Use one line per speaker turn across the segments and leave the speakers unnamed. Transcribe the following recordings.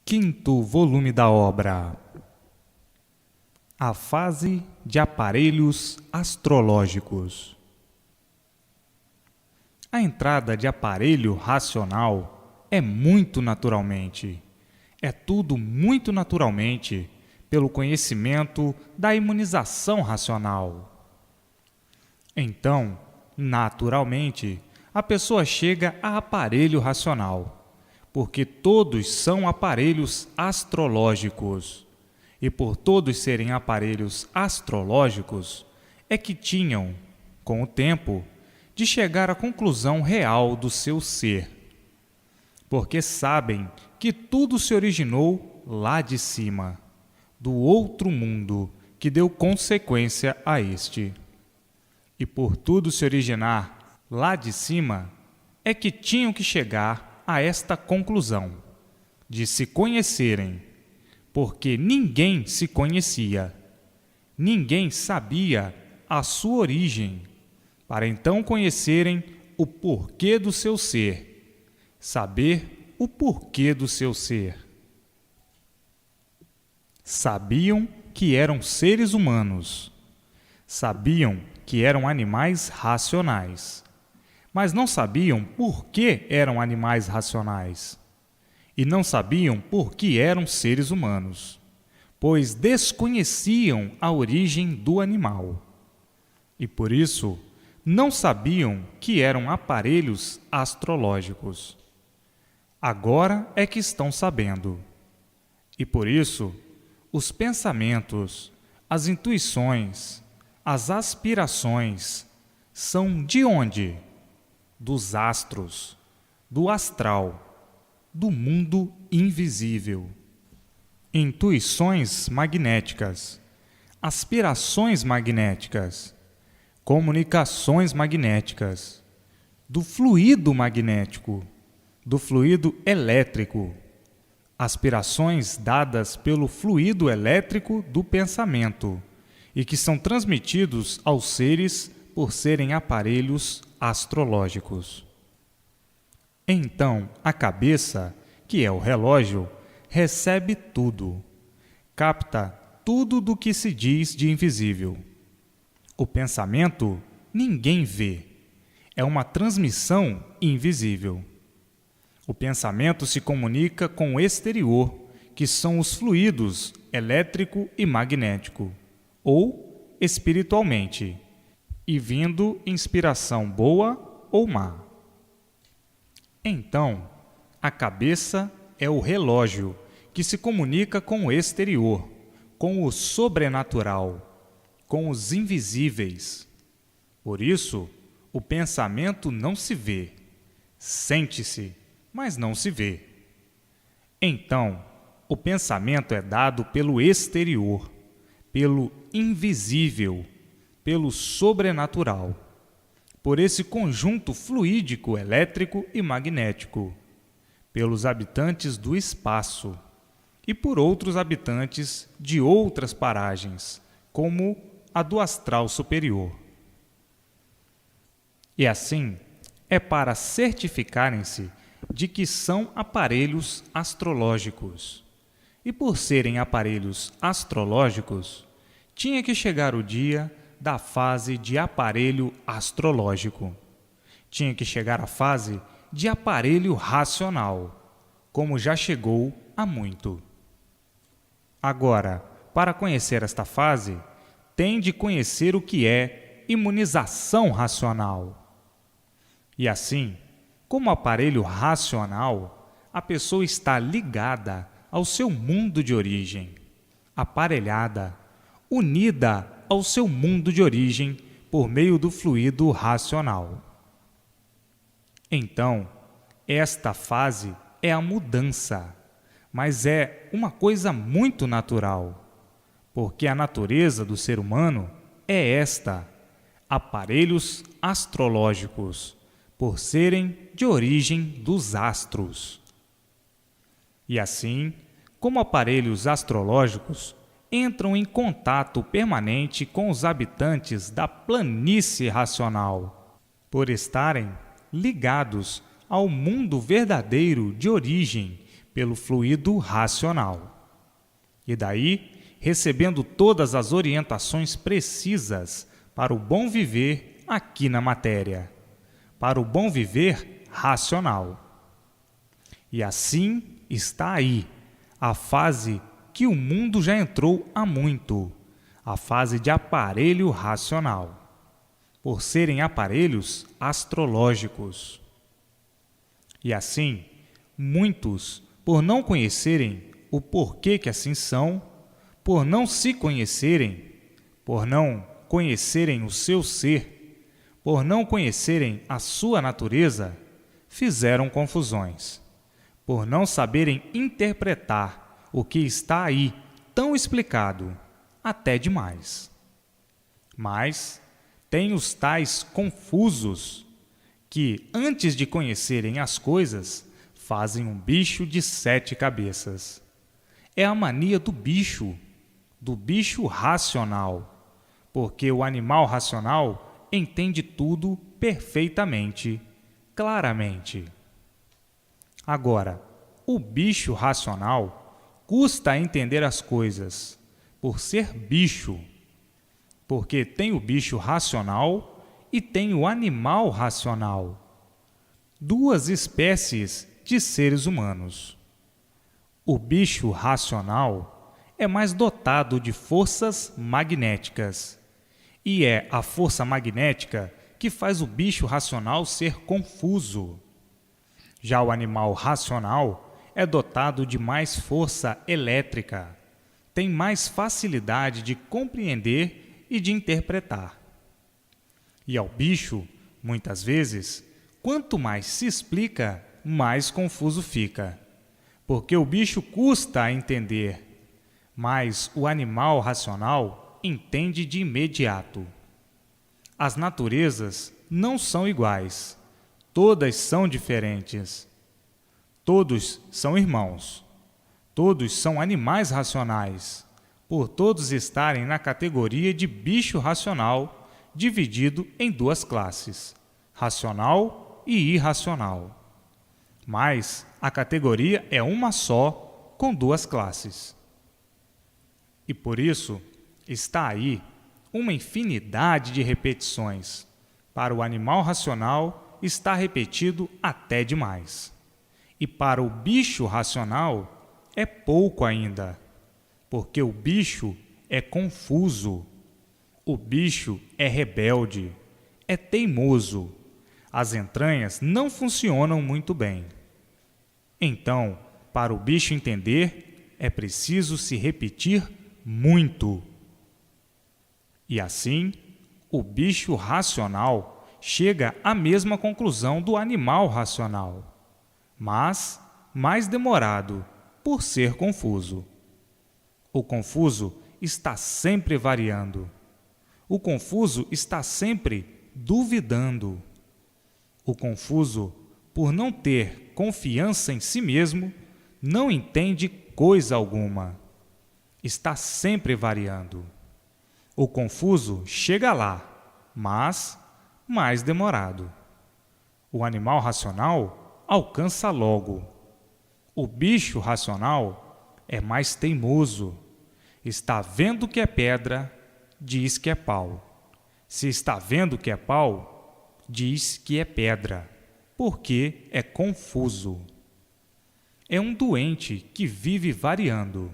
Quinto volume da obra. A fase de aparelhos astrológicos. A entrada de aparelho racional é muito naturalmente. É tudo muito naturalmente pelo conhecimento da imunização racional. Então, naturalmente, a pessoa chega a aparelho racional, porque todos são aparelhos astrológicos. E por todos serem aparelhos astrológicos, é que tinham, com o tempo, de chegar à conclusão real do seu ser. Porque sabem que tudo se originou lá de cima, do outro mundo que deu consequência a este. E por tudo se originar lá de cima, é que tinham que chegar a esta conclusão, de se conhecerem, porque ninguém se conhecia, ninguém sabia a sua origem, para então conhecerem o porquê do seu ser, saber o porquê do seu ser. Sabiam que eram seres humanos, sabiam que eram animais racionais, mas não sabiam por que eram animais racionais. E não sabiam por que eram seres humanos, pois desconheciam a origem do animal. E por isso, não sabiam que eram aparelhos astrológicos. Agora é que estão sabendo. E por isso, os pensamentos, as intuições, as aspirações são de onde? Dos astros, do astral, do mundo invisível. Intuições magnéticas, aspirações magnéticas, comunicações magnéticas, do fluido magnético, do fluido elétrico, aspirações dadas pelo fluido elétrico do pensamento e que são transmitidos aos seres por serem aparelhos astrológicos. Então, a cabeça, que é o relógio, recebe tudo, capta tudo do que se diz de invisível. O pensamento ninguém vê, é uma transmissão invisível. O pensamento se comunica com o exterior, que são os fluidos elétrico e magnético, ou espiritualmente, e vindo inspiração boa ou má. Então, a cabeça é o relógio que se comunica com o exterior, com o sobrenatural, com os invisíveis. Por isso, o pensamento não se vê, sente-se, mas não se vê. Então, o pensamento é dado pelo exterior, pelo invisível, pelo sobrenatural, por esse conjunto fluídico, elétrico e magnético, pelos habitantes do espaço e por outros habitantes de outras paragens, como a do astral superior. E assim, é para certificarem-se de que são aparelhos astrológicos. E por serem aparelhos astrológicos, tinha que chegar o dia da fase de aparelho astrológico. Tinha que chegar à fase de aparelho racional, como já chegou há muito. Agora, para conhecer esta fase, tem de conhecer o que é imunização racional. E assim, como aparelho racional, a pessoa está ligada ao seu mundo de origem, aparelhada, unida ao seu mundo de origem por meio do fluido racional. Então, esta fase é a mudança, mas é uma coisa muito natural, porque a natureza do ser humano é esta, aparelhos astrológicos, por serem de origem dos astros. E assim, como aparelhos astrológicos, entram em contato permanente com os habitantes da planície racional, por estarem ligados ao mundo verdadeiro de origem pelo fluido racional. E daí, recebendo todas as orientações precisas para o bom viver aqui na matéria, para o bom viver racional. E assim está aí a fase que o mundo já entrou há muito, a fase de aparelho racional, por serem aparelhos astrológicos. E assim, muitos, por não conhecerem o porquê que assim são, por não se conhecerem, por não conhecerem o seu ser, por não conhecerem a sua natureza, fizeram confusões, por não saberem interpretar o que está aí tão explicado, até demais. Mas tem os tais confusos que, antes de conhecerem as coisas, fazem um bicho de 7 cabeças. É a mania do bicho racional, porque o animal racional entende tudo perfeitamente, claramente. Agora, o bicho racional custa a entender as coisas, por ser bicho, porque tem o bicho racional e tem o animal racional, 2 espécies de seres humanos. O bicho racional é mais dotado de forças magnéticas, e é a força magnética que faz o bicho racional ser confuso. Já o animal racional é dotado de mais força elétrica, tem mais facilidade de compreender e de interpretar. E ao bicho, muitas vezes, quanto mais se explica, mais confuso fica, porque o bicho custa a entender, mas o animal racional entende de imediato. As naturezas não são iguais, todas são diferentes. Todos são irmãos, todos são animais racionais, por todos estarem na categoria de bicho racional, dividido em 2 classes, racional e irracional. Mas a categoria é uma só, com 2 classes. E por isso está aí uma infinidade de repetições. Para o animal racional está repetido até demais. E para o bicho racional é pouco ainda, porque o bicho é confuso, o bicho é rebelde, é teimoso, as entranhas não funcionam muito bem. Então, para o bicho entender, é preciso se repetir muito. E assim, o bicho racional chega à mesma conclusão do animal racional, mas mais demorado, por ser confuso. O confuso está sempre variando. O confuso está sempre duvidando. O confuso, por não ter confiança em si mesmo, não entende coisa alguma. Está sempre variando. O confuso chega lá, mas mais demorado. O animal racional alcança logo. O bicho racional é mais teimoso. Está vendo que é pedra, diz que é pau. Se está vendo que é pau, diz que é pedra, porque é confuso. É um doente que vive variando.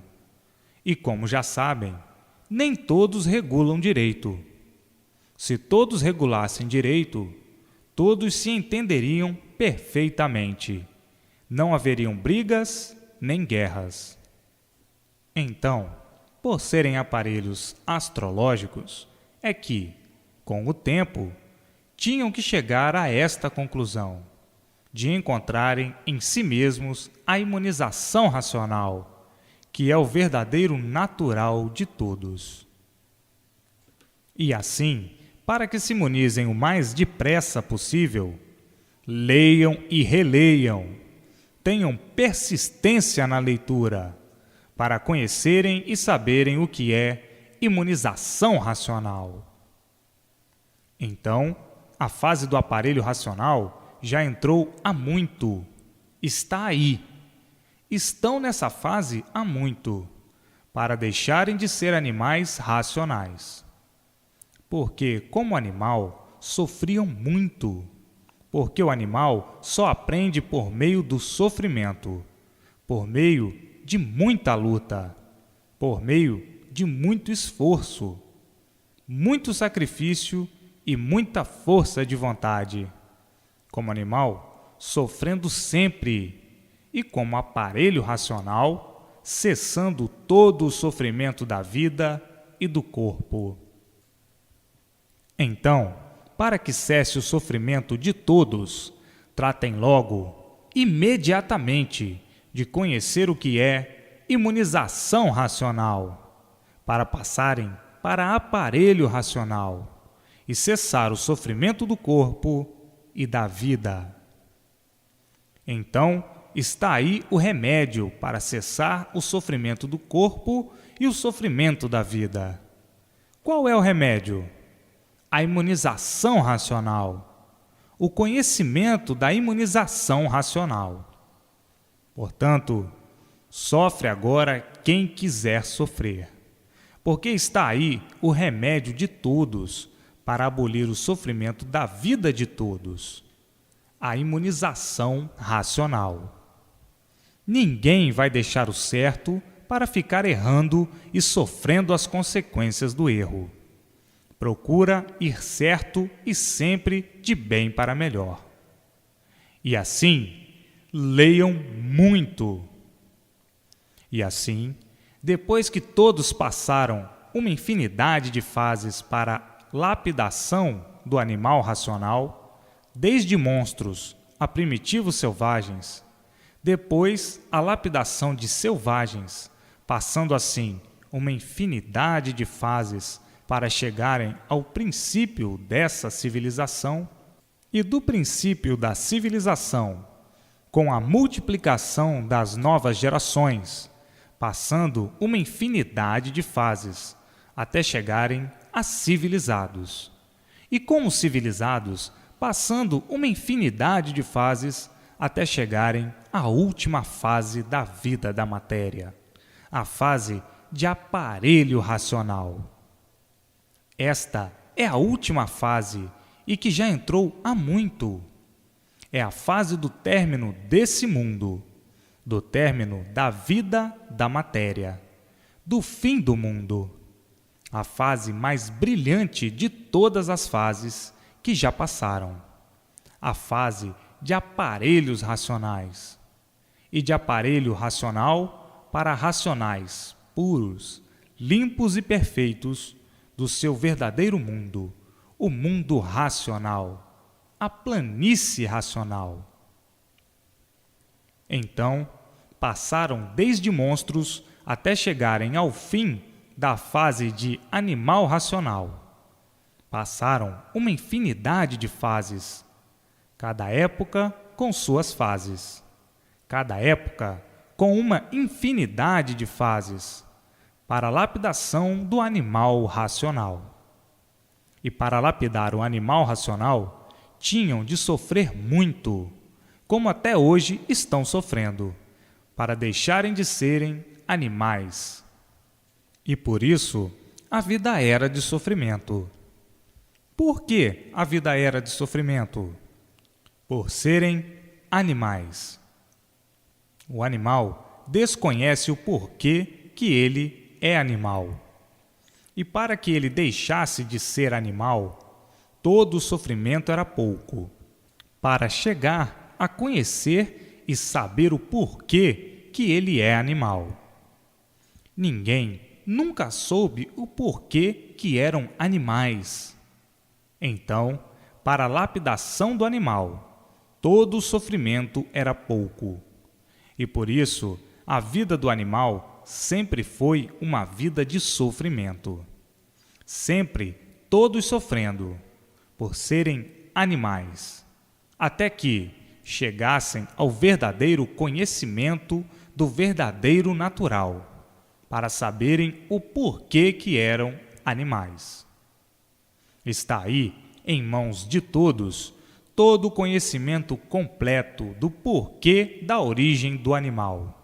E como já sabem, nem todos regulam direito. Se todos regulassem direito, todos se entenderiam perfeitamente. Não haveriam brigas nem guerras. Então, por serem aparelhos astrológicos, é que, com o tempo, tinham que chegar a esta conclusão, de encontrarem em si mesmos a imunização racional, que é o verdadeiro natural de todos. E assim, para que se imunizem o mais depressa possível, leiam e releiam, tenham persistência na leitura, para conhecerem e saberem o que é imunização racional. Então, a fase do aparelho racional já entrou há muito, está aí, estão nessa fase há muito, para deixarem de ser animais racionais. Porque, como animal, sofriam muito. Porque o animal só aprende por meio do sofrimento, por meio de muita luta, por meio de muito esforço, muito sacrifício e muita força de vontade. Como animal, sofrendo sempre, e como aparelho racional, cessando todo o sofrimento da vida e do corpo. Então, para que cesse o sofrimento de todos, tratem logo, imediatamente, de conhecer o que é imunização racional, para passarem para aparelho racional e cessar o sofrimento do corpo e da vida. Então, está aí o remédio para cessar o sofrimento do corpo e o sofrimento da vida. Qual é o remédio? A imunização racional, o conhecimento da imunização racional. Portanto, sofre agora quem quiser sofrer, porque está aí o remédio de todos para abolir o sofrimento da vida de todos, a imunização racional. Ninguém vai deixar o certo para ficar errando e sofrendo as consequências do erro. Procura ir certo e sempre de bem para melhor. E assim, leiam muito. E assim, depois que todos passaram uma infinidade de fases para a lapidação do animal racional, desde monstros a primitivos selvagens, depois a lapidação de selvagens, passando assim uma infinidade de fases para chegarem ao princípio dessa civilização, e do princípio da civilização, com a multiplicação das novas gerações, passando uma infinidade de fases, até chegarem a civilizados. E como civilizados, passando uma infinidade de fases, até chegarem à última fase da vida da matéria, a fase de aparelho racional. Esta é a última fase e que já entrou há muito. É a fase do término desse mundo, do término da vida da matéria, do fim do mundo. A fase mais brilhante de todas as fases que já passaram. A fase de aparelhos racionais. E de aparelho racional para racionais, puros, limpos e perfeitos, do seu verdadeiro mundo, o mundo racional, a planície racional. Então, passaram desde monstros até chegarem ao fim da fase de animal racional. Passaram uma infinidade de fases, cada época com suas fases, cada época com uma infinidade de fases, para a lapidação do animal racional. E para lapidar o animal racional, tinham de sofrer muito, como até hoje estão sofrendo, para deixarem de serem animais. E por isso, a vida era de sofrimento. Por que a vida era de sofrimento? Por serem animais. O animal desconhece o porquê que ele é animal. E para que ele deixasse de ser animal, todo o sofrimento era pouco, para chegar a conhecer e saber o porquê que ele é animal. Ninguém nunca soube o porquê que eram animais. Então, para a lapidação do animal, todo o sofrimento era pouco. E por isso, a vida do animal sempre foi uma vida de sofrimento. Sempre todos sofrendo, por serem animais, até que chegassem ao verdadeiro conhecimento do verdadeiro natural, para saberem o porquê que eram animais. Está aí, em mãos de todos, todo o conhecimento completo do porquê da origem do animal.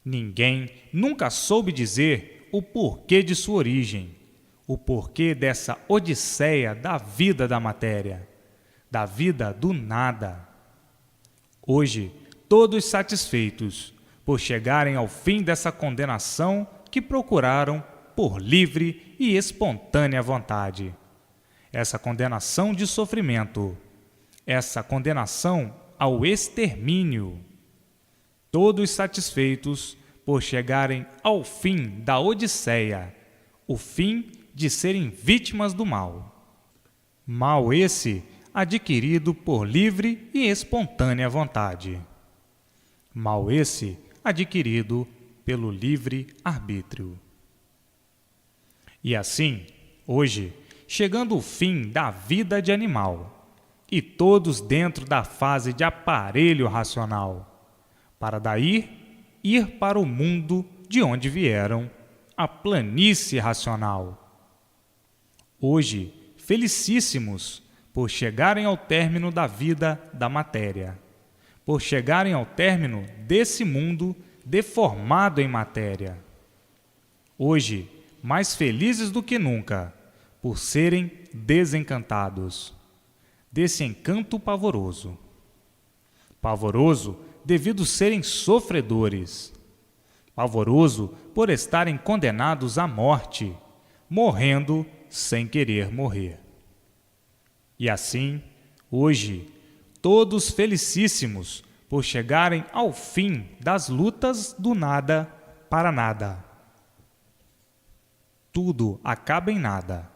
Ninguém nunca soube dizer o porquê de sua origem, o porquê dessa odisseia da vida da matéria, da vida do nada. Hoje, todos satisfeitos por chegarem ao fim dessa condenação que procuraram por livre e espontânea vontade. Essa condenação de sofrimento, essa condenação ao extermínio. Todos satisfeitos por chegarem ao fim da odisseia, o fim de serem vítimas do mal. Mal esse adquirido por livre e espontânea vontade. Mal esse adquirido pelo livre arbítrio. E assim, hoje, chegando o fim da vida de animal, e todos dentro da fase de aparelho racional, para daí ir para o mundo de onde vieram, a planície racional. Hoje, felicíssimos por chegarem ao término da vida da matéria, por chegarem ao término desse mundo deformado em matéria. Hoje, mais felizes do que nunca, por serem desencantados desse encanto pavoroso. Pavoroso devido serem sofredores. Pavoroso por estarem condenados à morte, morrendo sem querer morrer. E assim, hoje, todos felicíssimos por chegarem ao fim das lutas do nada para nada. Tudo acaba em nada,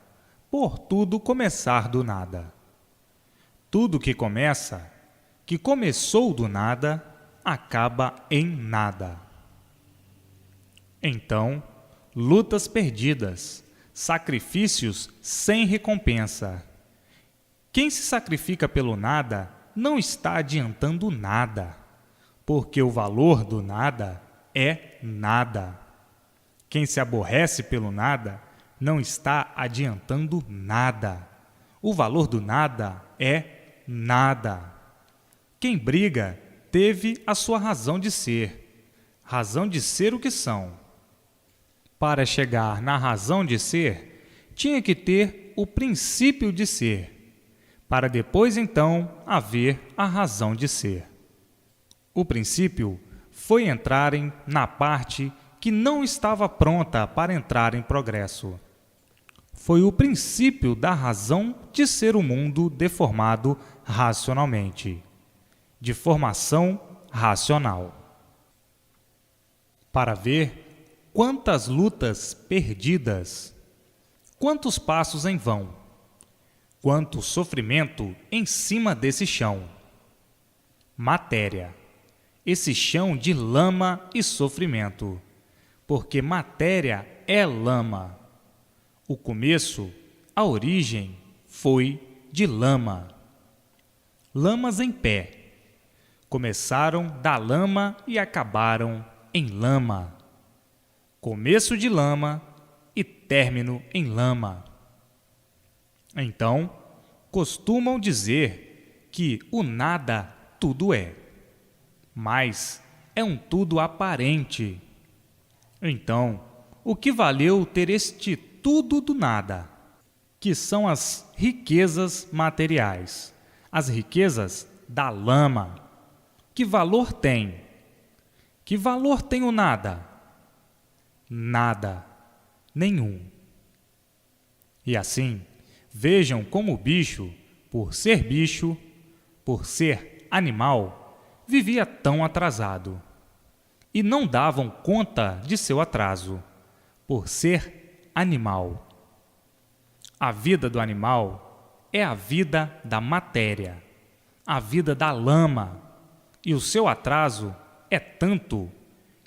por tudo começar do nada. Tudo que começa, que começou do nada, acaba em nada. Então, lutas perdidas, sacrifícios sem recompensa. Quem se sacrifica pelo nada não está adiantando nada, porque o valor do nada é nada. Quem se aborrece pelo nada não está adiantando nada. O valor do nada é nada. Quem briga teve a sua razão de ser o que são. Para chegar na razão de ser, tinha que ter o princípio de ser, para depois então haver a razão de ser. O princípio foi entrarem na parte que não estava pronta para entrar em progresso. Foi o princípio da razão de ser o mundo deformado racionalmente, de formação racional. Para ver quantas lutas perdidas, quantos passos em vão, quanto sofrimento em cima desse chão. Matéria, esse chão de lama e sofrimento, porque matéria é lama. O começo, a origem, foi de lama. Lamas em pé. Começaram da lama e acabaram em lama. Começo de lama e término em lama. Então, costumam dizer que o nada tudo é, mas é um tudo aparente. Então, o que valeu ter este tudo do nada, que são as riquezas materiais, as riquezas da lama? Que valor tem? Que valor tem o nada? Nada, nenhum. E assim, vejam como o bicho, por ser animal, vivia tão atrasado. E não davam conta de seu atraso, por ser animal. A vida do animal é a vida da matéria, a vida da lama, e o seu atraso é tanto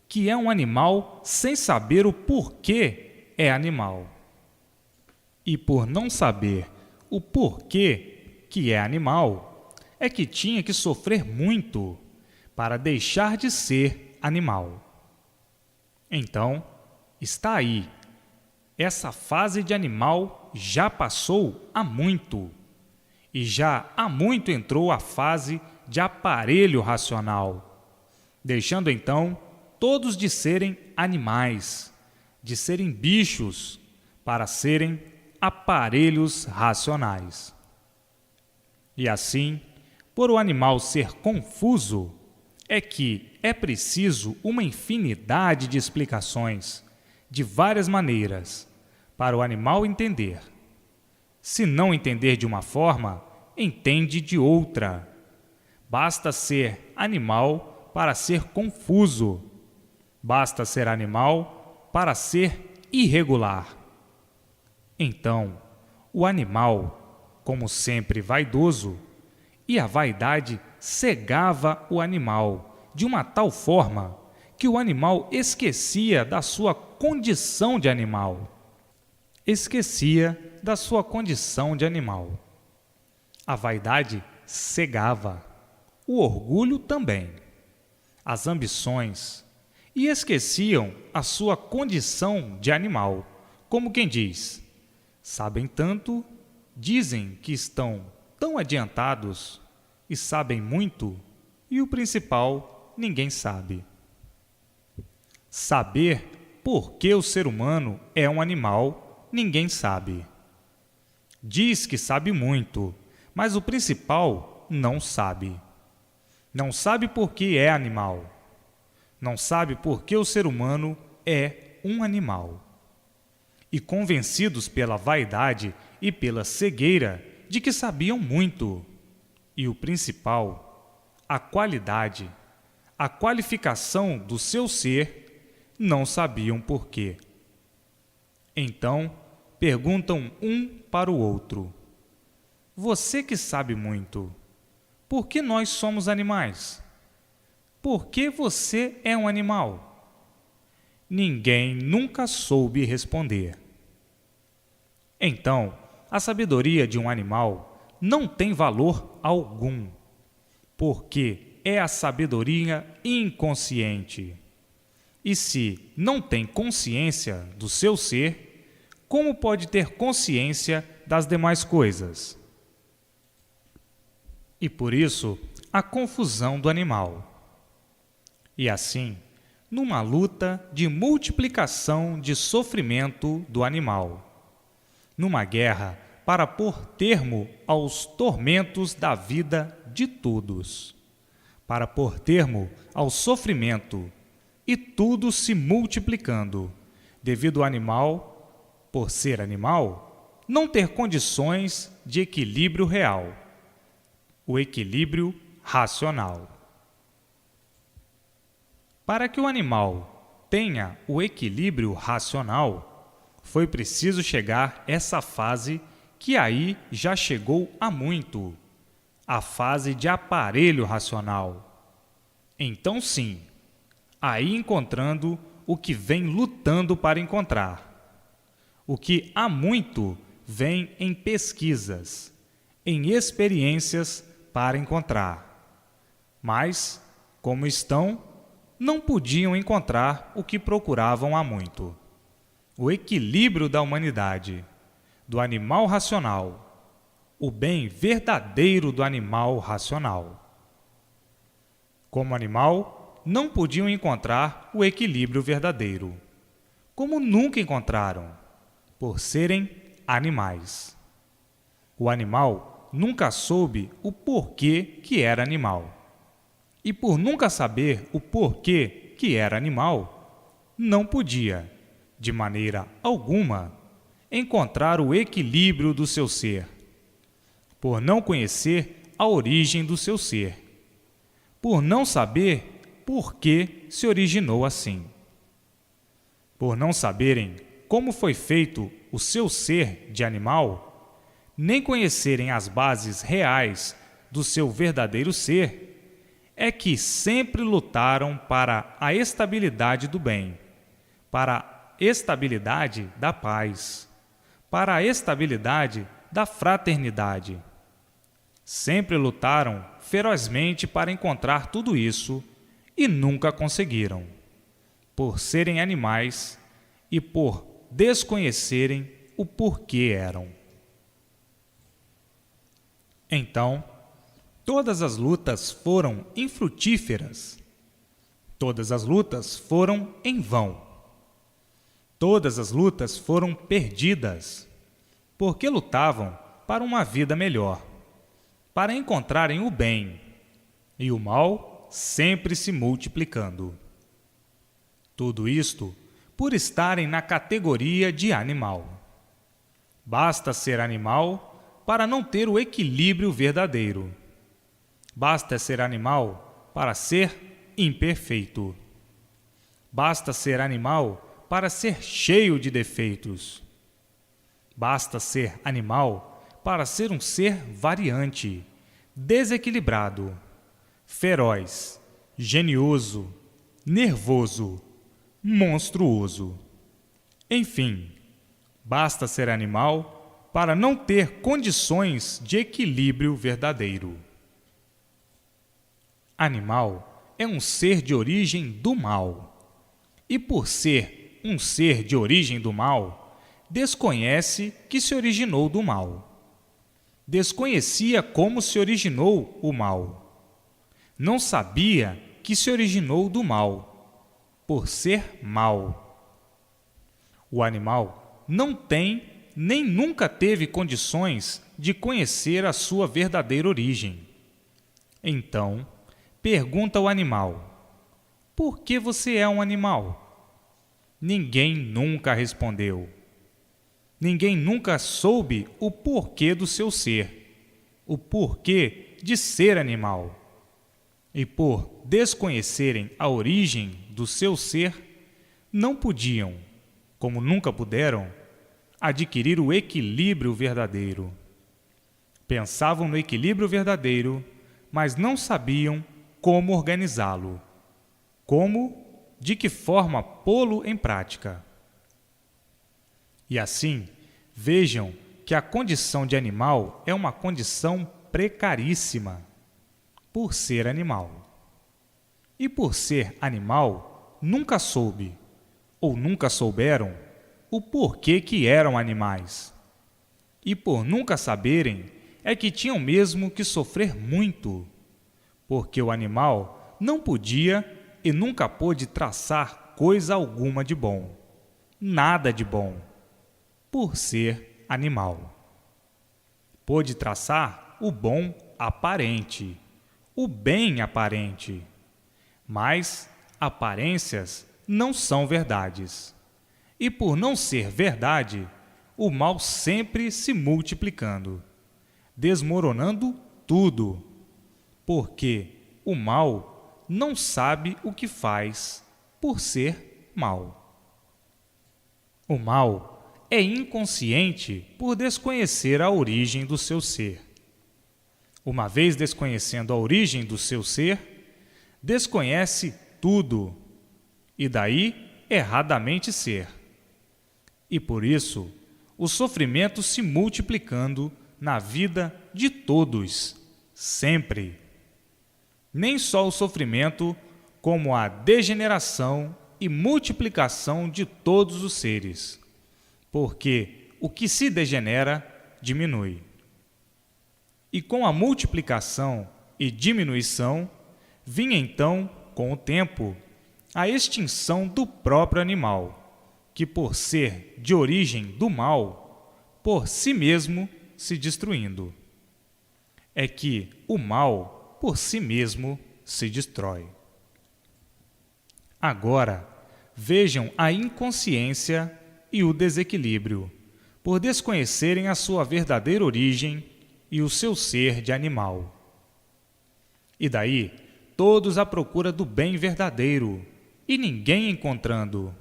que é um animal sem saber o porquê é animal. E por não saber o porquê que é animal, é que tinha que sofrer muito para deixar de ser animal. Então, está aí. Essa fase de animal já passou há muito. E já há muito entrou a fase de aparelho racional, deixando então todos de serem animais, de serem bichos, para serem aparelhos racionais. E assim, por o animal ser confuso, é que é preciso uma infinidade de explicações, de várias maneiras, para o animal entender. Se não entender de uma forma, entende de outra. Basta ser animal para ser confuso. Basta ser animal para ser irregular. Então, o animal, como sempre vaidoso, e a vaidade cegava o animal de uma tal forma que o animal esquecia da sua condição de animal. Esquecia da sua condição de animal. A vaidade cegava, o orgulho também, as ambições, e esqueciam a sua condição de animal, como quem diz: sabem tanto, dizem que estão tão adiantados e sabem muito, e o principal ninguém sabe. Saber por que o ser humano é um animal, ninguém sabe. Diz que sabe muito, mas o principal não sabe. Não sabe por que é animal. Não sabe por que o ser humano é um animal. E convencidos pela vaidade e pela cegueira de que sabiam muito. E o principal, a qualidade, a qualificação do seu ser, não sabiam por quê. Então, perguntam um para o outro: você que sabe muito, por que nós somos animais? Por que você é um animal? Ninguém nunca soube responder. Então, a sabedoria de um animal não tem valor algum, porque é a sabedoria inconsciente. E se não tem consciência do seu ser, como pode ter consciência das demais coisas? E por isso, a confusão do animal. E assim, numa luta de multiplicação de sofrimento do animal, numa guerra para pôr termo aos tormentos da vida de todos, para pôr termo ao sofrimento, e tudo se multiplicando, devido ao animal, por ser animal, não ter condições de equilíbrio real, o equilíbrio racional. Para que o animal tenha o equilíbrio racional, foi preciso chegar essa fase que aí já chegou há muito, a fase de aparelho racional. Então sim, aí encontrando o que vem lutando para encontrar, o que há muito vem em pesquisas, em experiências para encontrar. Mas, como estão, não podiam encontrar o que procuravam há muito: o equilíbrio da humanidade, do animal racional, o bem verdadeiro do animal racional. Como animal, não podiam encontrar o equilíbrio verdadeiro, como nunca encontraram, por serem animais. O animal nunca soube o porquê que era animal. E por nunca saber o porquê que era animal, não podia, de maneira alguma, encontrar o equilíbrio do seu ser. Por não conhecer a origem do seu ser. Por não saber por que se originou assim. Por não saberem como foi feito o seu ser de animal, nem conhecerem as bases reais do seu verdadeiro ser, é que sempre lutaram para a estabilidade do bem, para a estabilidade da paz, para a estabilidade da fraternidade. Sempre lutaram ferozmente para encontrar tudo isso e nunca conseguiram, por serem animais e por desconhecerem o porquê eram. Então, todas as lutas foram infrutíferas. Todas as lutas foram em vão. Todas as lutas foram perdidas, porque lutavam para uma vida melhor, para encontrarem o bem, e o mal sempre se multiplicando. Tudo isto por estarem na categoria de animal. Basta ser animal para não ter o equilíbrio verdadeiro. Basta ser animal para ser imperfeito. Basta ser animal para ser cheio de defeitos. Basta ser animal para ser um ser variante, desequilibrado, feroz, genioso, nervoso, monstruoso. Enfim, basta ser animal para não ter condições de equilíbrio verdadeiro. Animal é um ser de origem do mal, e por ser um ser de origem do mal, desconhece que se originou do mal. Desconhecia como se originou o mal. Não sabia que se originou do mal, por ser mal. O animal não tem nem nunca teve condições de conhecer a sua verdadeira origem. Então, pergunta ao animal: por que você é um animal? Ninguém nunca respondeu. Ninguém nunca soube o porquê do seu ser, o porquê de ser animal. E por desconhecerem a origem do seu ser, não podiam, como nunca puderam, adquirir o equilíbrio verdadeiro. Pensavam no equilíbrio verdadeiro, mas não sabiam como organizá-lo, de que forma pô-lo em prática. E assim, vejam que a condição de animal é uma condição precaríssima, por ser animal. E por ser animal, nunca soube, ou nunca souberam, o porquê que eram animais. E por nunca saberem, é que tinham mesmo que sofrer muito, porque o animal não podia e nunca pôde traçar coisa alguma de bom, nada de bom, por ser animal. Pôde traçar o bom aparente, o bem aparente, mas aparências não são verdades. E por não ser verdade, o mal sempre se multiplicando, desmoronando tudo, porque o mal não sabe o que faz por ser mal. O mal é inconsciente por desconhecer a origem do seu ser. Uma vez desconhecendo a origem do seu ser, desconhece tudo, e daí erradamente ser. E por isso, o sofrimento se multiplicando na vida de todos, sempre. Nem só o sofrimento, como a degeneração e multiplicação de todos os seres, porque o que se degenera, diminui. E com a multiplicação e diminuição, vinha então, com o tempo, a extinção do próprio animal, que por ser de origem do mal, por si mesmo se destruindo. É que o mal por si mesmo se destrói. Agora, vejam a inconsciência e o desequilíbrio, por desconhecerem a sua verdadeira origem e o seu ser de animal. E daí, todos à procura do bem verdadeiro, e ninguém encontrando.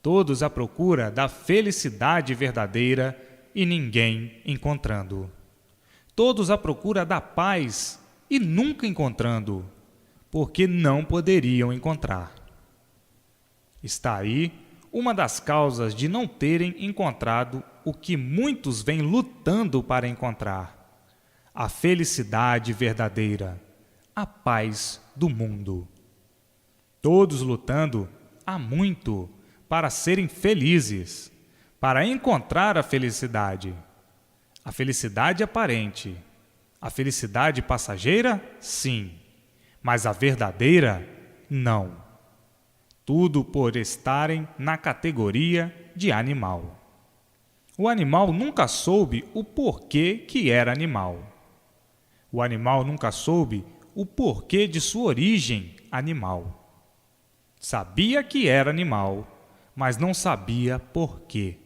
Todos à procura da felicidade verdadeira, e ninguém encontrando. Todos à procura da paz, e nunca encontrando, porque não poderiam encontrar. Está aí uma das causas de não terem encontrado o que muitos vêm lutando para encontrar: a felicidade verdadeira, a paz do mundo. Todos lutando há muito para serem felizes, para encontrar a felicidade aparente. A felicidade passageira, sim, mas a verdadeira, não. tudo por estarem na categoria de animal. O animal nunca soube o porquê que era animal. O animal nunca soube o porquê de sua origem animal. Sabia que era animal, mas não sabia porquê.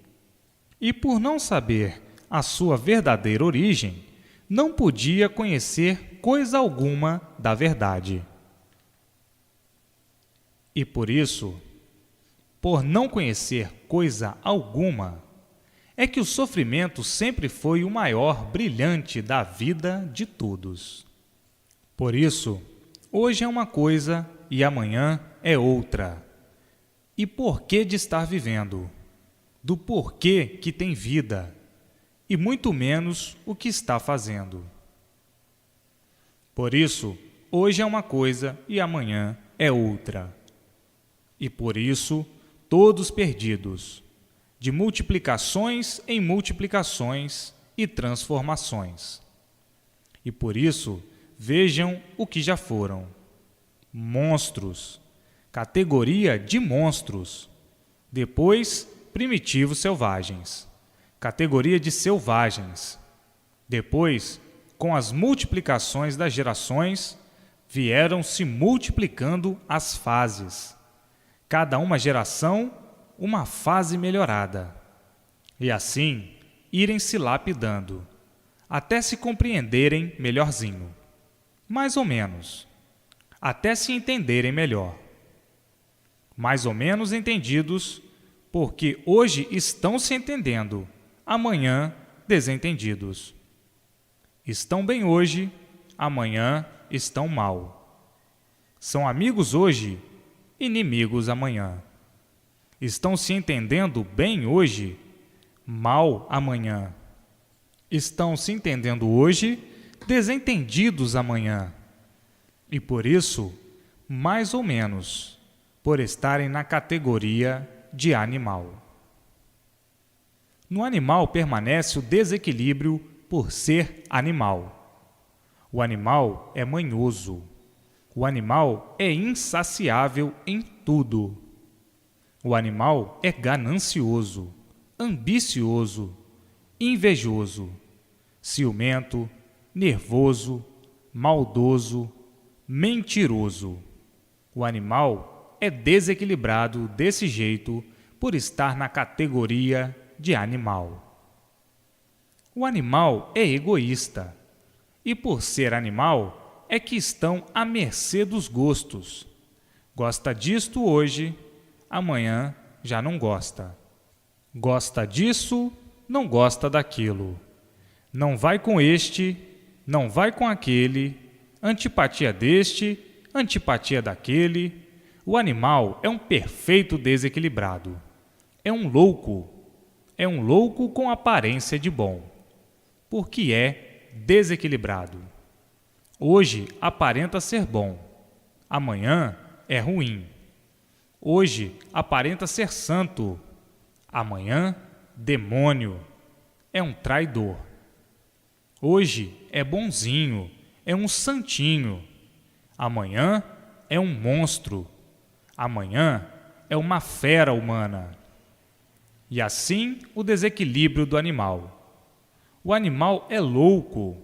E por não saber a sua verdadeira origem, não podia conhecer coisa alguma da verdade. E por isso, por não conhecer coisa alguma, é que o sofrimento sempre foi o maior brilhante da vida de todos. Por isso, hoje é uma coisa e amanhã é outra. E porquê de estar vivendo? Do porquê que tem vida, e muito menos o que está fazendo. Por isso, hoje é uma coisa e amanhã é outra. E por isso, todos perdidos, de multiplicações em multiplicações e transformações. E por isso, vejam o que já foram. Monstros, categoria de monstros. Depois, primitivos selvagens, categoria de selvagens. Depois, com as multiplicações das gerações, vieram se multiplicando as fases. Cada uma geração, uma fase melhorada. E assim, irem se lapidando, até se compreenderem melhorzinho. Mais ou menos. Até se entenderem melhor. Mais ou menos entendidos, porque hoje estão se entendendo, amanhã desentendidos. Estão bem hoje, amanhã estão mal. São amigos hoje, inimigos amanhã. Estão se entendendo bem hoje, mal amanhã. Estão se entendendo hoje, desentendidos amanhã. E por isso, mais ou menos, por estarem na categoria de animal. No animal permanece o desequilíbrio por ser animal. O animal é manhoso. O animal é insaciável em tudo. O animal é ganancioso, ambicioso, invejoso, ciumento, nervoso, maldoso, mentiroso. O animal é desequilibrado desse jeito por estar na categoria de animal. O animal é egoísta, e por ser animal é que estão à mercê dos gostos. Gosta disto hoje, amanhã já não gosta. Gosta disso, não gosta daquilo. Não vai com este, não vai com aquele, antipatia deste, antipatia daquele. O animal é um perfeito desequilibrado. É um louco com aparência de bom, porque é desequilibrado. Hoje aparenta ser bom, amanhã é ruim. Hoje aparenta ser santo, amanhã demônio, é um traidor. Hoje é bonzinho, é um santinho, amanhã é um monstro, amanhã é uma fera humana. E assim o desequilíbrio do animal. O animal é louco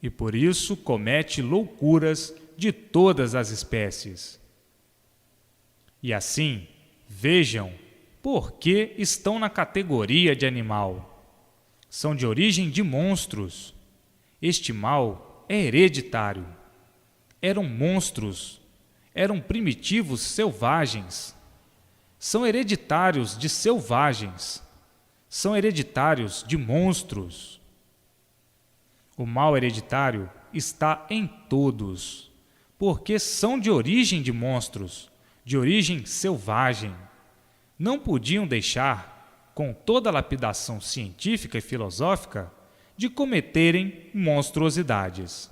e por isso comete loucuras de todas as espécies. E assim, vejam por que estão na categoria de animal. São de origem de monstros. Este mal é hereditário. Eram monstros, eram primitivos selvagens. São hereditários de selvagens. São hereditários de monstros. O mal hereditário está em todos, porque são de origem de monstros, de origem selvagem. Não podiam deixar, com toda a lapidação científica e filosófica, de cometerem monstruosidades.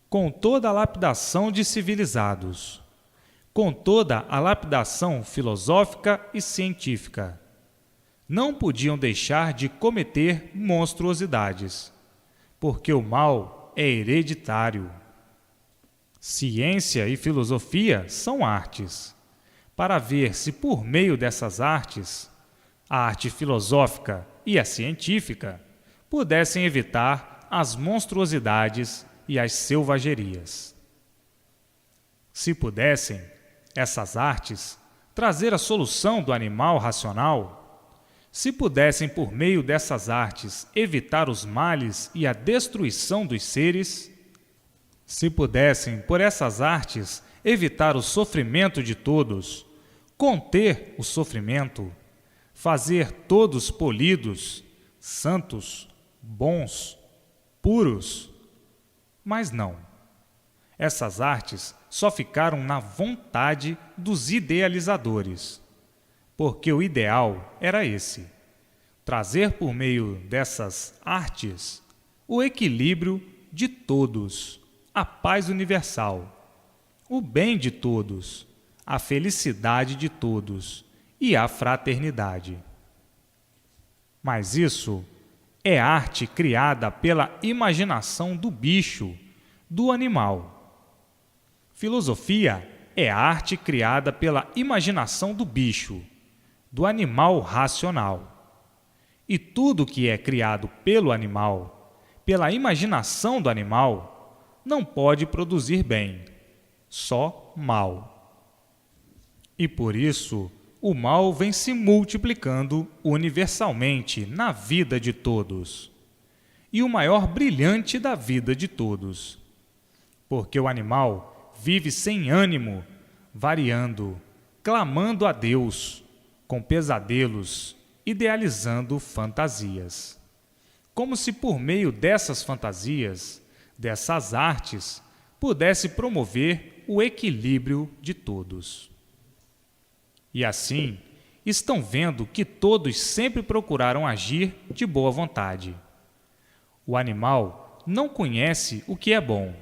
Com toda a lapidação de civilizados, com toda a lapidação filosófica e científica, não podiam deixar de cometer monstruosidades, porque o mal é hereditário. Ciência e filosofia são artes, para ver se por meio dessas artes, a arte filosófica e a científica, pudessem evitar as monstruosidades e as selvagerias. Se pudessem, essas artes, trazer a solução do animal racional, se pudessem por meio dessas artes evitar os males e a destruição dos seres, se pudessem por essas artes evitar o sofrimento de todos, conter o sofrimento, fazer todos polidos, santos, bons, puros, mas não. Essas artes só ficaram na vontade dos idealizadores, porque o ideal era esse: trazer por meio dessas artes o equilíbrio de todos, a paz universal, o bem de todos, a felicidade de todos e a fraternidade. Mas isso é arte criada pela imaginação do bicho, do animal. Filosofia é arte criada pela imaginação do bicho, do animal racional. E tudo que é criado pelo animal, pela imaginação do animal, não pode produzir bem, só mal. E por isso, o mal vem se multiplicando universalmente na vida de todos, e o maior brilhante da vida de todos, porque o animal vive sem ânimo, variando, clamando a Deus, com pesadelos, idealizando fantasias. Como se por meio dessas fantasias, dessas artes, pudesse promover o equilíbrio de todos. E assim, estão vendo que todos sempre procuraram agir de boa vontade. O animal não conhece o que é bom,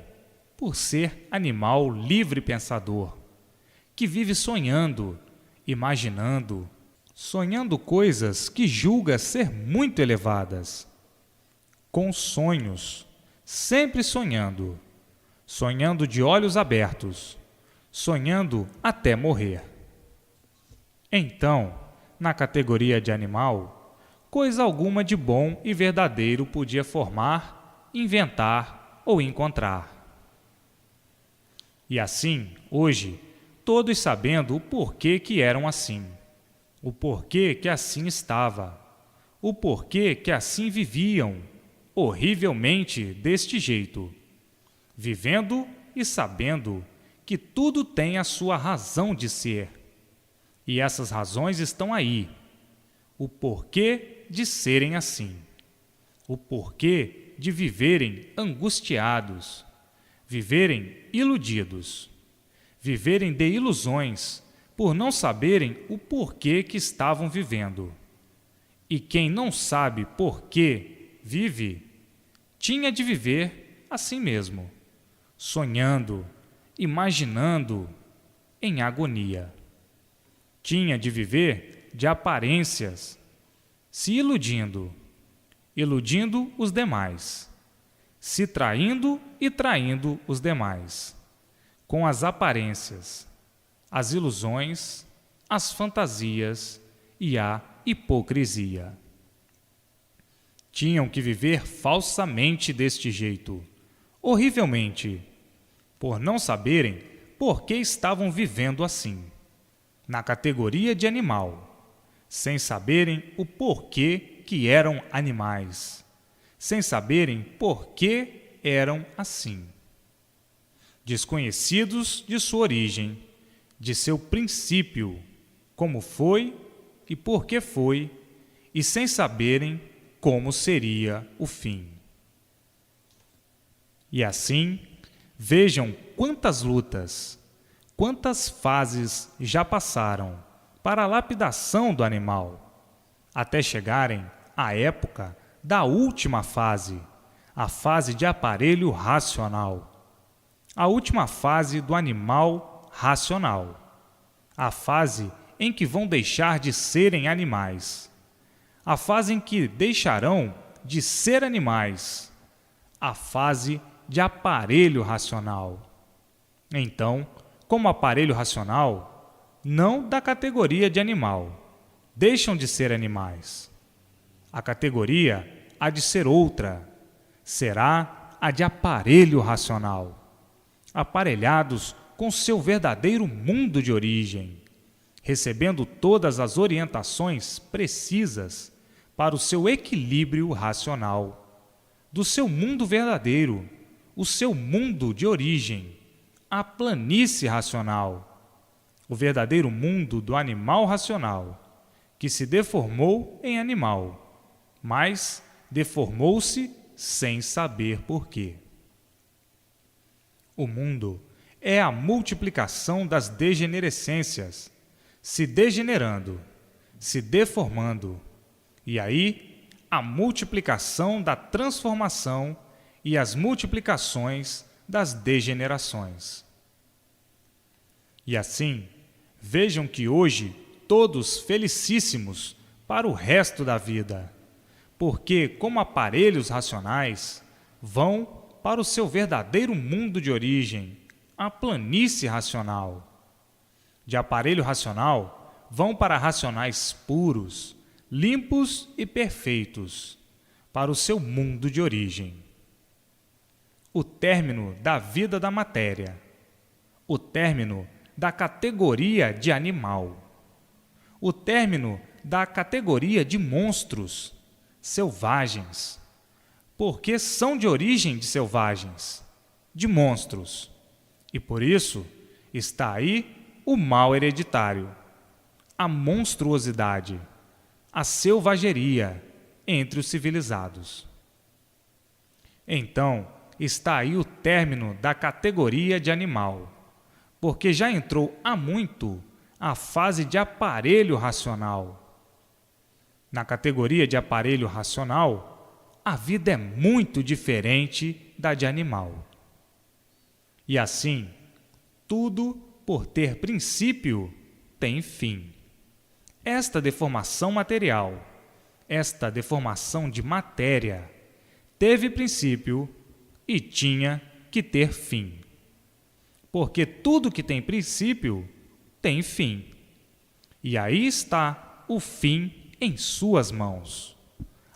por ser animal livre pensador, que vive sonhando, imaginando, sonhando coisas que julga ser muito elevadas, com sonhos, sempre sonhando, sonhando de olhos abertos, sonhando até morrer. Então, na categoria de animal, coisa alguma de bom e verdadeiro podia formar, inventar ou encontrar. E assim, hoje, todos sabendo o porquê que eram assim, o porquê que assim estava, o porquê que assim viviam, horrivelmente deste jeito, vivendo e sabendo que tudo tem a sua razão de ser. E essas razões estão aí, o porquê de serem assim, o porquê de viverem angustiados, viverem iludidos, viverem de ilusões por não saberem o porquê que estavam vivendo. E quem não sabe porquê vive, tinha de viver assim mesmo, sonhando, imaginando, em agonia. Tinha de viver de aparências, se iludindo, iludindo os demais, se traindo e traindo os demais, com as aparências, as ilusões, as fantasias e a hipocrisia. Tinham que viver falsamente deste jeito, horrivelmente, por não saberem por que estavam vivendo assim, na categoria de animal, sem saberem o porquê que eram animais, sem saberem por que eram assim. Desconhecidos de sua origem, de seu princípio, como foi e por que foi, e sem saberem como seria o fim. E assim, vejam quantas lutas, quantas fases já passaram para a lapidação do animal, até chegarem à época da última fase, a fase de aparelho racional, a última fase do animal racional, a fase em que vão deixar de serem animais, a fase em que deixarão de ser animais, a fase de aparelho racional. Então, como aparelho racional, não da categoria de animal. Deixam de ser animais. A categoria há de ser outra. Será a de aparelho racional, aparelhados com seu verdadeiro mundo de origem, recebendo todas as orientações precisas para o seu equilíbrio racional, do seu mundo verdadeiro, o seu mundo de origem, a planície racional, o verdadeiro mundo do animal racional, que se deformou em animal, mas deformou-se sem saber por quê. O mundo é a multiplicação das degenerescências, se degenerando, se deformando, e aí a multiplicação da transformação e as multiplicações das degenerações. E assim, vejam que hoje todos felicíssimos para o resto da vida, porque, como aparelhos racionais, vão para o seu verdadeiro mundo de origem, a planície racional. De aparelho racional, vão para racionais puros, limpos e perfeitos, para o seu mundo de origem. O término da vida da matéria, o término da categoria de animal, o término da categoria de monstros, selvagens, porque são de origem de selvagens, de monstros, e por isso está aí o mal hereditário, a monstruosidade, a selvageria entre os civilizados. Então, está aí o término da categoria de animal, porque já entrou há muito a fase de aparelho racional. Na categoria de aparelho racional, a vida é muito diferente da de animal. E assim, tudo, por ter princípio, tem fim. Esta deformação material, esta deformação de matéria, teve princípio e tinha que ter fim. Porque tudo que tem princípio tem fim. E aí está o fim em suas mãos.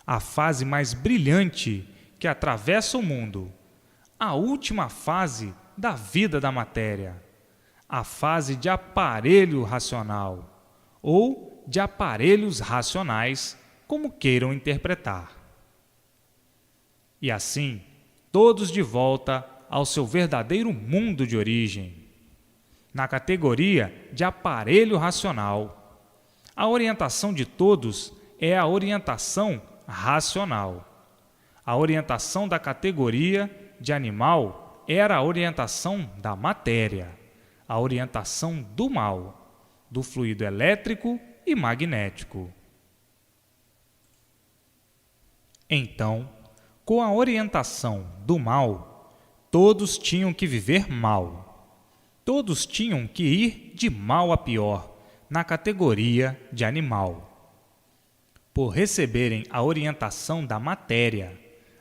A fase mais brilhante que atravessa o mundo, a última fase da vida da matéria, a fase de aparelho racional, ou de aparelhos racionais, como queiram interpretar. E assim, todos de volta ao seu verdadeiro mundo de origem. Na categoria de aparelho racional, a orientação de todos é a orientação racional. A orientação da categoria de animal era a orientação da matéria, a orientação do mal, do fluido elétrico e magnético. Então, com a orientação do mal, todos tinham que viver mal. Todos tinham que ir de mal a pior, na categoria de animal. Por receberem a orientação da matéria,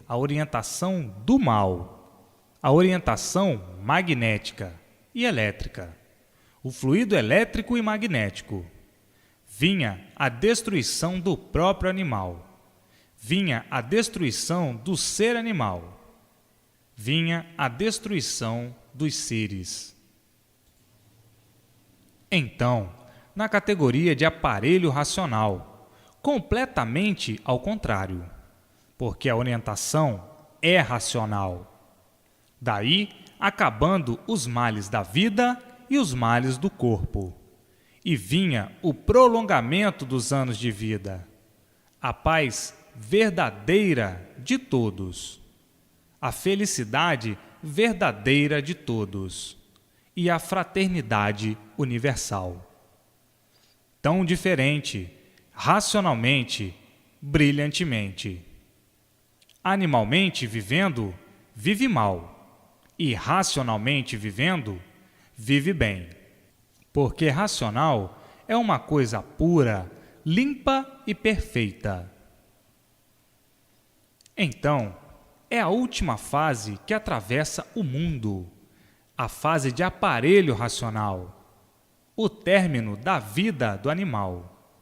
a orientação do mal, a orientação magnética e elétrica, o fluido elétrico e magnético, vinha a destruição do próprio animal, vinha a destruição do ser animal, vinha a destruição dos seres. Então, na categoria de aparelho racional, completamente ao contrário, porque a orientação é racional. Daí, acabando os males da vida e os males do corpo. E vinha o prolongamento dos anos de vida, a paz verdadeira de todos, a felicidade verdadeira de todos e a fraternidade universal. Tão diferente, racionalmente, brilhantemente. Animalmente vivendo, vive mal, e racionalmente vivendo, vive bem. Porque racional é uma coisa pura, limpa e perfeita. Então, é a última fase que atravessa o mundo, a fase de aparelho racional. o término da vida do animal,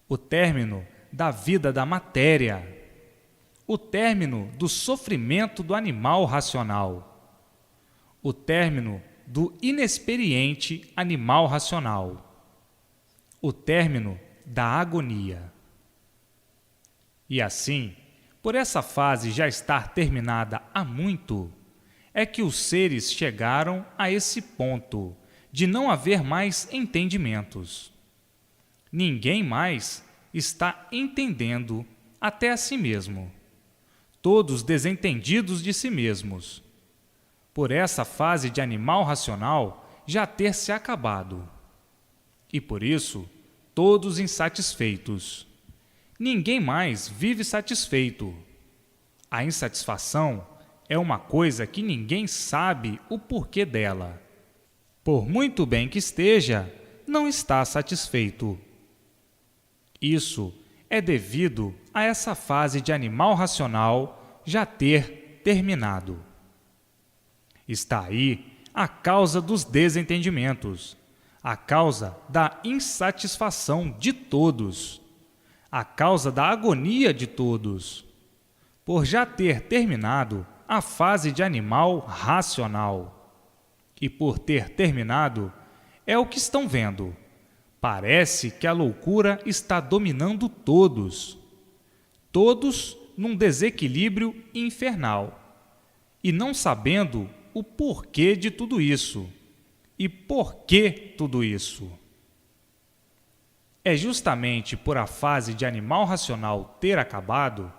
o término da vida da matéria, o término do sofrimento do animal racional, o término do inexperiente animal racional, o término da agonia. E assim, por essa fase já estar terminada há muito, é que os seres chegaram a esse ponto de não haver mais entendimentos. Ninguém mais está entendendo até a si mesmo, todos desentendidos de si mesmos, por essa fase de animal racional já ter se acabado. E por isso, todos insatisfeitos. Ninguém mais vive satisfeito. A insatisfação é uma coisa que ninguém sabe o porquê dela. Por muito bem que esteja, não está satisfeito. Isso é devido a essa fase de animal racional já ter terminado. Está aí a causa dos desentendimentos, a causa da insatisfação de todos, a causa da agonia de todos, por já ter terminado a fase de animal racional. E por ter terminado, é o que estão vendo. Parece que a loucura está dominando todos, todos num desequilíbrio infernal, e não sabendo o porquê de tudo isso. E por que tudo isso? É justamente por a fase de animal racional ter acabado,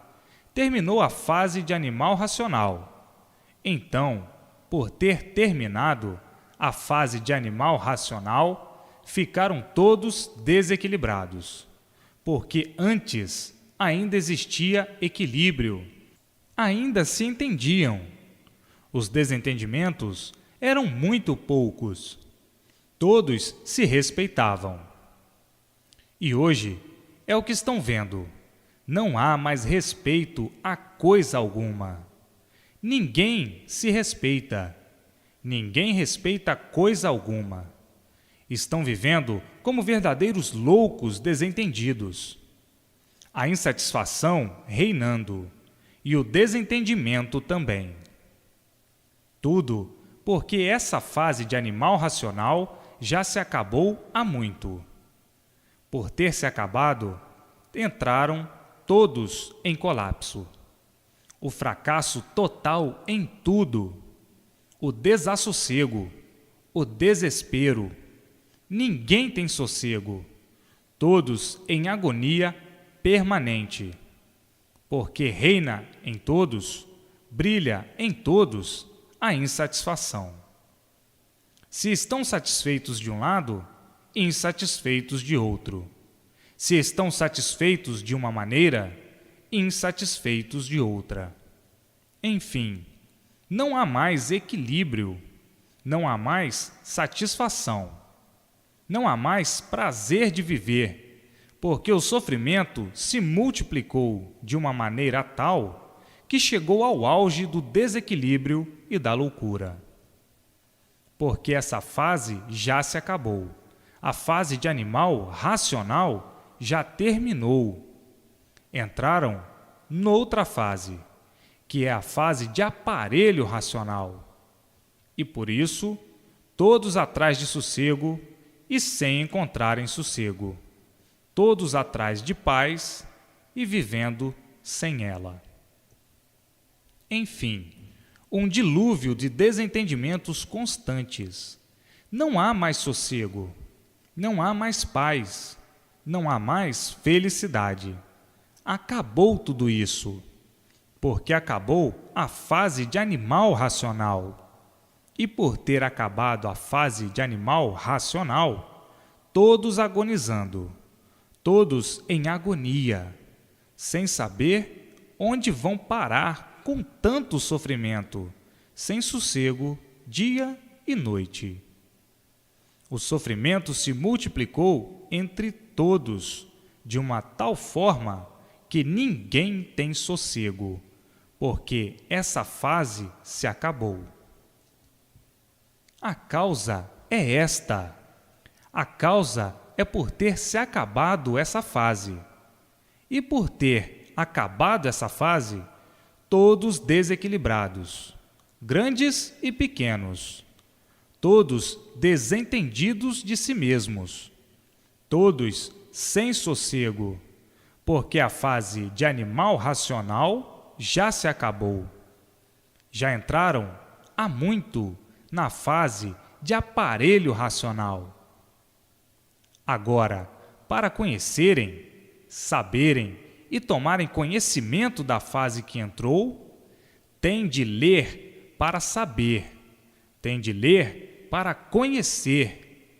terminou a fase de animal racional. Então, por ter terminado a fase de animal racional, ficaram todos desequilibrados, porque antes ainda existia equilíbrio, ainda se entendiam. Os desentendimentos eram muito poucos, todos se respeitavam. E hoje é o que estão vendo. Não há mais respeito a coisa alguma. Ninguém se respeita. Ninguém respeita coisa alguma. Estão vivendo como verdadeiros loucos desentendidos. A insatisfação reinando e o desentendimento também. Tudo porque essa fase de animal racional já se acabou há muito. Por ter se acabado, entraram todos em colapso. O fracasso total em tudo, o desassossego, o desespero. Ninguém tem sossego, todos em agonia permanente. Porque reina em todos, brilha em todos a insatisfação. Se estão satisfeitos de um lado, insatisfeitos de outro. Se estão satisfeitos de uma maneira, insatisfeitos de outra. Enfim, não há mais equilíbrio, não há mais satisfação, não há mais prazer de viver, porque o sofrimento se multiplicou de uma maneira tal que chegou ao auge do desequilíbrio e da loucura. Porque essa fase já se acabou. A fase de animal racional já terminou. Entraram noutra fase, que é a fase de aparelho racional. E por isso, todos atrás de sossego e sem encontrarem sossego. Todos atrás de paz e vivendo sem ela. Enfim, um dilúvio de desentendimentos constantes. Não há mais sossego. Não há mais paz, não há mais felicidade. Acabou tudo isso, porque acabou a fase de animal racional. E por ter acabado a fase de animal racional, todos agonizando, todos em agonia, sem saber onde vão parar com tanto sofrimento, sem sossego, dia e noite. O sofrimento se multiplicou entre todos de uma tal forma que ninguém tem sossego, porque essa fase se acabou. A causa é esta. A causa é por ter se acabado essa fase. E por ter acabado essa fase, todos desequilibrados, grandes e pequenos, todos desentendidos de si mesmos, todos sem sossego, porque a fase de animal racional já se acabou. Já entraram há muito na fase de aparelho racional. Agora, para conhecerem, saberem e tomarem conhecimento da fase que entrou, tem de ler para saber, tem de ler para conhecer,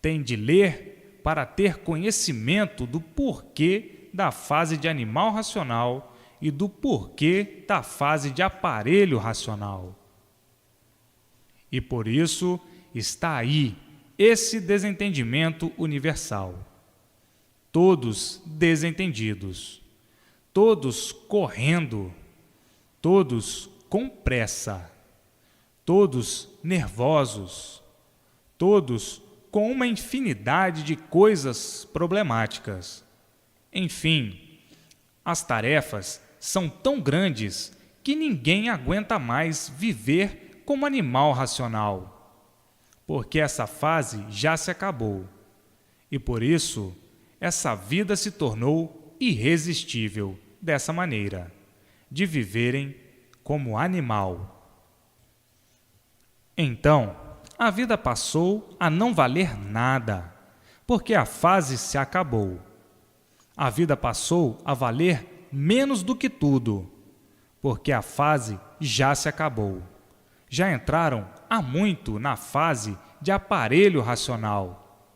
tem de ler para ter conhecimento do porquê da fase de animal racional e do porquê da fase de aparelho racional. E por isso está aí esse desentendimento universal. Todos desentendidos, todos correndo, todos com pressa, todos nervosos, todos com uma infinidade de coisas problemáticas. Enfim, as tarefas são tão grandes que ninguém aguenta mais viver como animal racional, porque essa fase já se acabou, e por isso essa vida se tornou irresistível dessa maneira, de viverem como animal. Então, a vida passou a não valer nada, porque a fase se acabou. A vida passou a valer menos do que tudo, porque a fase já se acabou. Já entraram há muito na fase de aparelho racional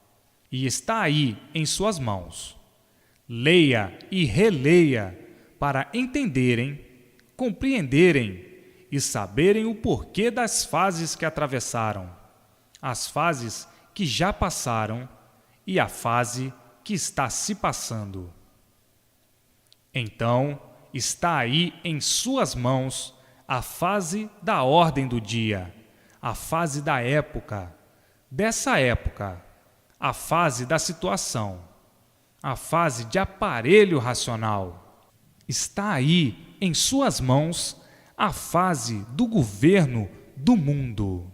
e está aí em suas mãos. Leia e releia para entenderem, compreenderem e saberem o porquê das fases que atravessaram, as fases que já passaram e a fase que está se passando. Então, está aí em suas mãos a fase da ordem do dia, a fase da época, dessa época, a fase da situação, a fase de aparelho racional. Está aí em suas mãos a fase do governo do mundo.